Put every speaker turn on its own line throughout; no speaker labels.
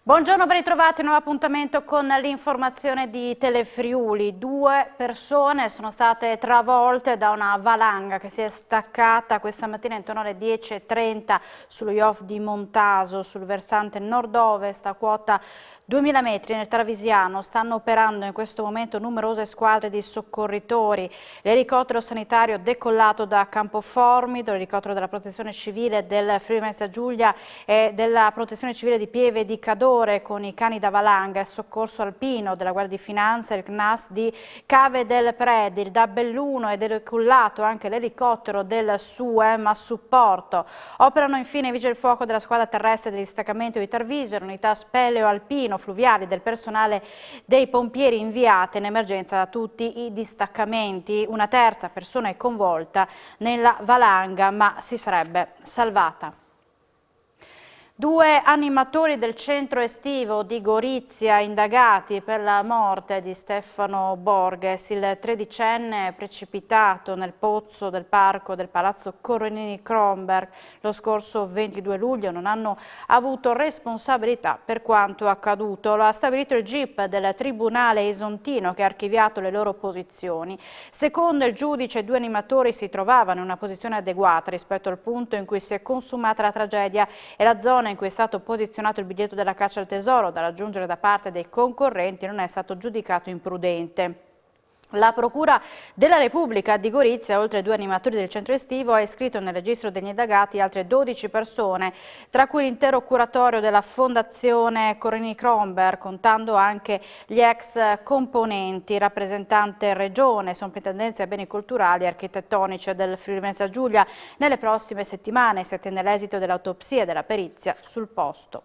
Buongiorno, ben ritrovati, nuovo appuntamento con l'informazione di Telefriuli. 2 persone sono state travolte da una valanga che si è staccata questa mattina intorno alle 10:30 sullo IOF di Montaso, sul versante nord-ovest a quota 2000 metri nel Travisiano. Stanno operando in questo momento numerose squadre di soccorritori. L'elicottero sanitario decollato da Campoformido, l'elicottero della Protezione Civile del Friuli Venezia Giulia e della Protezione Civile di Pieve e di Cadore con i cani da valanga, il soccorso alpino della Guardia di Finanza, il CNAS di Cave del Predi, il Dabelluno ed decollato anche l'elicottero del SUEM a supporto. Operano infine i vigili del fuoco della squadra terrestre del distaccamento di Tarvisio, l'unità speleo alpino fluviali del personale dei pompieri inviate in emergenza da tutti i distaccamenti. Una terza persona è coinvolta nella valanga ma si sarebbe salvata. 2 animatori del centro estivo di Gorizia indagati per la morte di Stefano Borges, il 13enne precipitato nel pozzo del parco del Palazzo Coronini-Kronberg lo scorso 22 luglio, non hanno avuto responsabilità per quanto accaduto. Lo ha stabilito il GIP del Tribunale Isontino che ha archiviato le loro posizioni. Secondo il giudice, i 2 animatori si trovavano in una posizione adeguata rispetto al punto in cui si è consumata la tragedia e la zona in cui è stato posizionato il biglietto della caccia al tesoro da raggiungere da parte dei concorrenti non è stato giudicato imprudente. La Procura della Repubblica di Gorizia, oltre ai 2 animatori del centro estivo, ha iscritto nel registro degli indagati altre 12 persone, tra cui l'intero curatorio della Fondazione Coronini-Kronberg, contando anche gli ex componenti, rappresentante regione, soprintendenza ai beni culturali e architettonici del Friuli Venezia Giulia. Nelle prossime settimane si attende l'esito dell'autopsia e della perizia sul posto.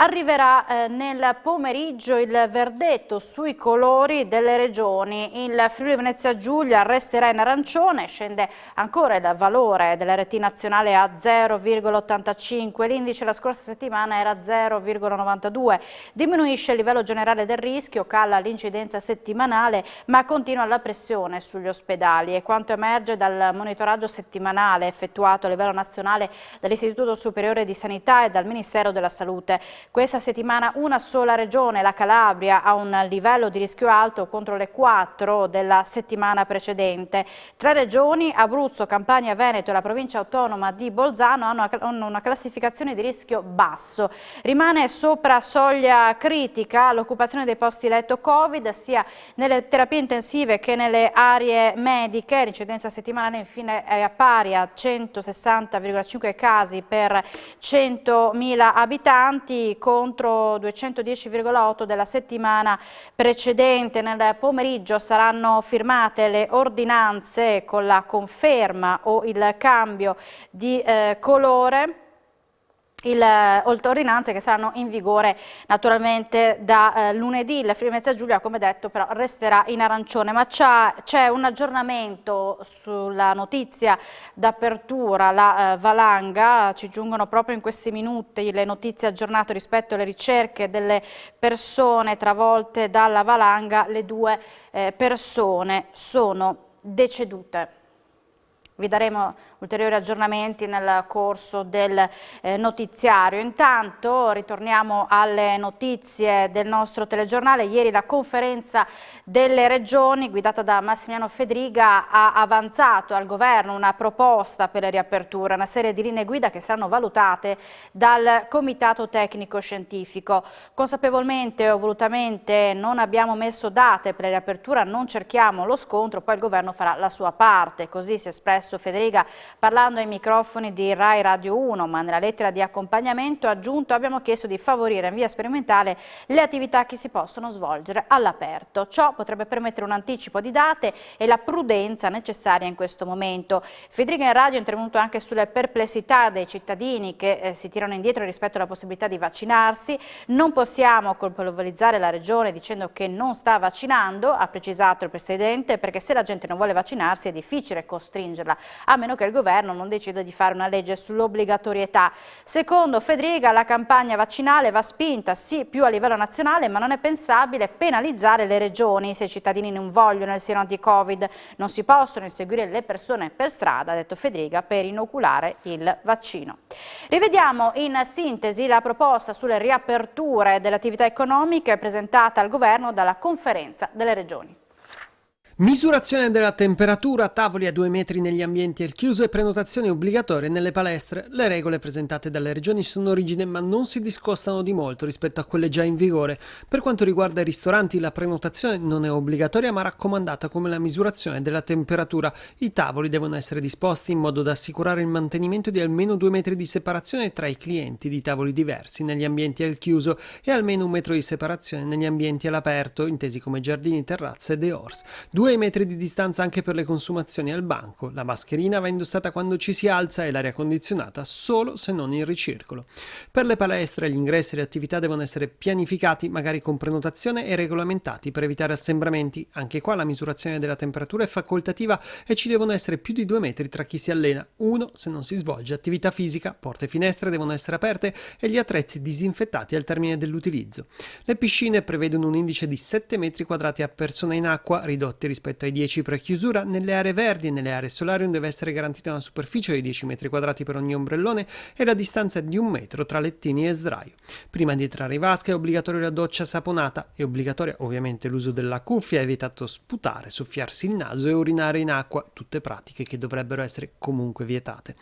Arriverà nel pomeriggio il verdetto sui colori delle regioni. Il Friuli Venezia Giulia resterà in arancione, scende ancora il valore dell'RT nazionale a 0,85, l'indice la scorsa settimana era 0,92, diminuisce il livello generale del rischio, cala l'incidenza settimanale ma continua la pressione sugli ospedali. E quanto emerge dal monitoraggio settimanale effettuato a livello nazionale dall'Istituto Superiore di Sanità e dal Ministero della Salute, questa settimana una sola regione, la Calabria, ha un livello di rischio alto contro le 4 della settimana precedente. 3 regioni, Abruzzo, Campania, Veneto e la provincia autonoma di Bolzano, hanno una classificazione di rischio basso. Rimane sopra soglia critica l'occupazione dei posti letto Covid, sia nelle terapie intensive che nelle aree mediche. L'incidenza settimanale infine è pari a 160,5 casi per 100.000 abitanti, contro 210,8 della settimana precedente. Nel pomeriggio saranno firmate le ordinanze con la conferma o il cambio di colore. Ordinanze che saranno in vigore naturalmente da lunedì. Il Friuli Venezia Giulia, come detto, però resterà in arancione, ma c'è un aggiornamento sulla notizia d'apertura, la valanga. Ci giungono proprio in questi minuti le notizie aggiornate rispetto alle ricerche delle persone travolte dalla valanga. Le 2 persone sono decedute. Vi daremo ulteriori aggiornamenti nel corso del notiziario. Intanto ritorniamo alle notizie del nostro telegiornale. Ieri la conferenza delle regioni guidata da Massimiliano Fedriga ha avanzato al governo una proposta per le riaperture, una serie di linee guida che saranno valutate dal Comitato Tecnico Scientifico. Consapevolmente o volutamente non abbiamo messo date per la riapertura, non cerchiamo lo scontro, poi il governo farà la sua parte, così si è espresso Fedriga parlando ai microfoni di Rai Radio 1, ma nella lettera di accompagnamento ha aggiunto: abbiamo chiesto di favorire in via sperimentale le attività che si possono svolgere all'aperto. Ciò potrebbe permettere un anticipo di date e la prudenza necessaria in questo momento. Fedriga in radio è intervenuto anche sulle perplessità dei cittadini che si tirano indietro rispetto alla possibilità di vaccinarsi. Non possiamo colpevolizzare la regione dicendo che non sta vaccinando, ha precisato il Presidente, perché se la gente non vuole vaccinarsi è difficile costringerla a meno che il governo non decida di fare una legge sull'obbligatorietà. Secondo Fedriga, la campagna vaccinale va spinta sì più a livello nazionale, ma non è pensabile penalizzare le regioni. Se i cittadini non vogliono il siero anti-Covid, non si possono inseguire le persone per strada, ha detto Fedriga, per inoculare il vaccino. Rivediamo in sintesi la proposta sulle riaperture delle attività economiche presentata al governo dalla Conferenza delle Regioni.
Misurazione della temperatura, tavoli a 2 metri negli ambienti al chiuso e prenotazioni obbligatorie nelle palestre. Le regole presentate dalle regioni sono rigide ma non si discostano di molto rispetto a quelle già in vigore. Per quanto riguarda i ristoranti, la prenotazione non è obbligatoria ma raccomandata come la misurazione della temperatura. I tavoli devono essere disposti in modo da assicurare il mantenimento di almeno 2 metri di separazione tra i clienti di tavoli diversi negli ambienti al chiuso e almeno 1 metro di separazione negli ambienti all'aperto, intesi come giardini, terrazze e dehors. 2 metri di distanza anche per le consumazioni al banco. La mascherina va indossata quando ci si alza e l'aria condizionata solo se non in ricircolo. Per le palestre gli ingressi e le attività devono essere pianificati, magari con prenotazione, e regolamentati per evitare assembramenti. Anche qua la misurazione della temperatura è facoltativa e ci devono essere più di 2 metri tra chi si allena. 1 se non si svolge attività fisica. Porte e finestre devono essere aperte e gli attrezzi disinfettati al termine dell'utilizzo. Le piscine prevedono un indice di 7 metri quadrati a persona in acqua, ridotti rispetto ai 10 pre-chiusura. Nelle aree verdi e nelle aree solarium deve essere garantita una superficie di 10 metri quadrati per ogni ombrellone e la distanza di 1 metro tra lettini e sdraio. Prima di entrare in vasca è obbligatoria la doccia saponata, è obbligatoria ovviamente l'uso della cuffia, è vietato sputare, soffiarsi il naso e urinare in acqua, tutte pratiche che dovrebbero essere comunque vietate.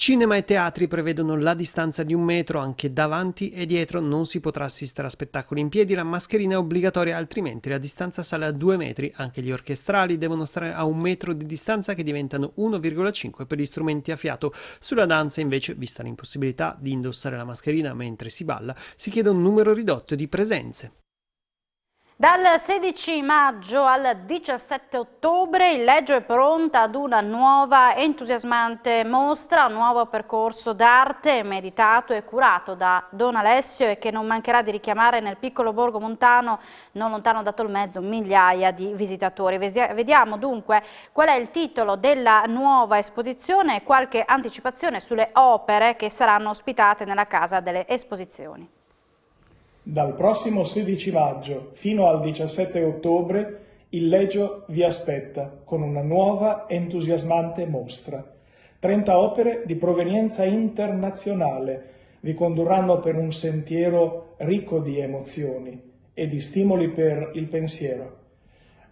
Cinema e teatri prevedono la distanza di 1 metro anche davanti e dietro, non si potrà assistere a spettacoli in piedi, la mascherina è obbligatoria, altrimenti la distanza sale a 2 metri, anche gli orchestrali devono stare a 1 metro di distanza che diventano 1,5 per gli strumenti a fiato. Sulla danza invece, vista l'impossibilità di indossare la mascherina mentre si balla, si chiede un numero ridotto di presenze.
Dal 16 maggio al 17 ottobre il Leggio è pronta ad una nuova entusiasmante mostra, un nuovo percorso d'arte meditato e curato da Don Alessio e che non mancherà di richiamare nel piccolo borgo montano, non lontano da Tolmezzo, migliaia di visitatori. Vediamo dunque qual è il titolo della nuova esposizione e qualche anticipazione sulle opere che saranno ospitate nella Casa delle Esposizioni.
Dal prossimo 16 maggio fino al 17 ottobre il Leggio vi aspetta con una nuova entusiasmante mostra. 30 opere di provenienza internazionale vi condurranno per un sentiero ricco di emozioni e di stimoli per il pensiero.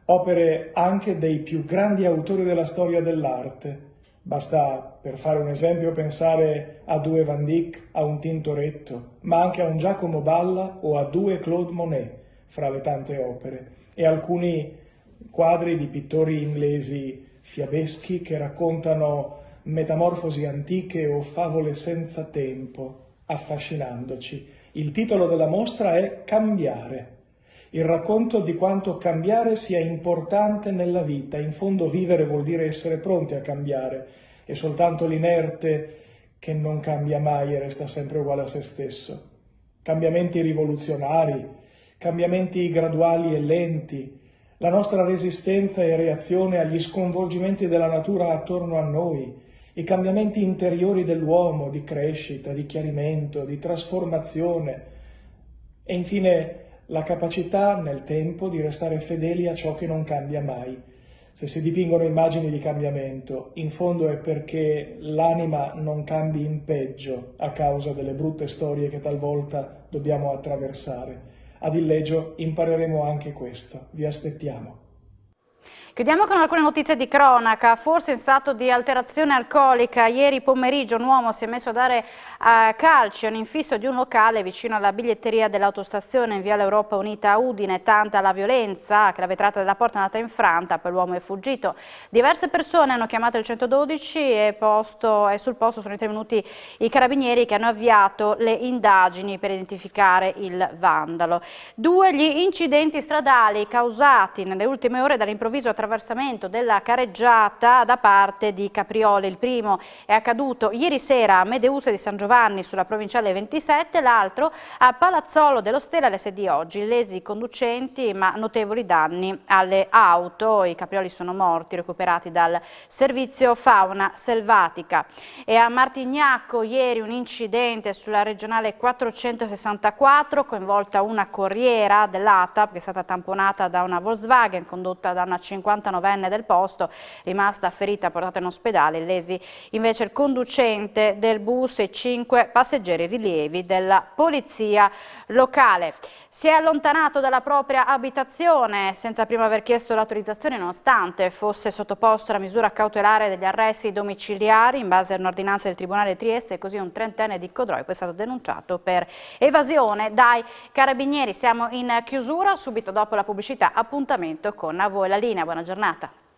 Opere anche dei più grandi autori della storia dell'arte. Basta, per fare un esempio, pensare a 2 Van Dyck, a un Tintoretto, ma anche a un Giacomo Balla o a 2 Claude Monet, fra le tante opere, e alcuni quadri di pittori inglesi fiabeschi che raccontano metamorfosi antiche o favole senza tempo, affascinandoci. Il titolo della mostra è Cambiare. Il racconto di quanto cambiare sia importante nella vita. In fondo vivere vuol dire essere pronti a cambiare. È soltanto l'inerte che non cambia mai e resta sempre uguale a se stesso. Cambiamenti rivoluzionari, cambiamenti graduali e lenti, la nostra resistenza e reazione agli sconvolgimenti della natura attorno a noi, i cambiamenti interiori dell'uomo di crescita, di chiarimento, di trasformazione e infine la capacità nel tempo di restare fedeli a ciò che non cambia mai. Se si dipingono immagini di cambiamento, in fondo è perché l'anima non cambi in peggio a causa delle brutte storie che talvolta dobbiamo attraversare. Ad Il Leggio impareremo anche questo. Vi aspettiamo.
Chiudiamo con alcune notizie di cronaca, forse in stato di alterazione alcolica. Ieri pomeriggio un uomo si è messo a dare calci a un infisso di un locale vicino alla biglietteria dell'autostazione in Viale Europa Unita a Udine. Tanta la violenza che la vetrata della porta è andata infranta, poi l'uomo è fuggito. Diverse persone hanno chiamato il 112 e sul posto sono intervenuti i carabinieri che hanno avviato le indagini per identificare il vandalo. 2 gli incidenti stradali causati nelle ultime ore dall'improvviso attraversamento della careggiata da parte di caprioli. Il primo è accaduto ieri sera a Medeusa di San Giovanni sulla provinciale 27, l'altro a Palazzolo dello Stella alle 6 di oggi. Lesi conducenti ma notevoli danni alle auto. I caprioli sono morti, recuperati dal servizio fauna selvatica. E a Martignacco ieri un incidente sulla regionale 464, coinvolta una corriera dell'ATAP che è stata tamponata da una Volkswagen condotta da una 59enne del posto, rimasta ferita, portata in ospedale. Lesi invece il conducente del bus e 5 passeggeri, rilievi della polizia locale. Si è allontanato dalla propria abitazione senza prima aver chiesto l'autorizzazione, nonostante fosse sottoposto alla misura cautelare degli arresti domiciliari in base a un'ordinanza del Tribunale di Trieste, e così un trentenne di Codroe poi è stato denunciato per evasione dai carabinieri. Siamo in chiusura, subito dopo la pubblicità appuntamento con A Voi la Linea. Buona giornata.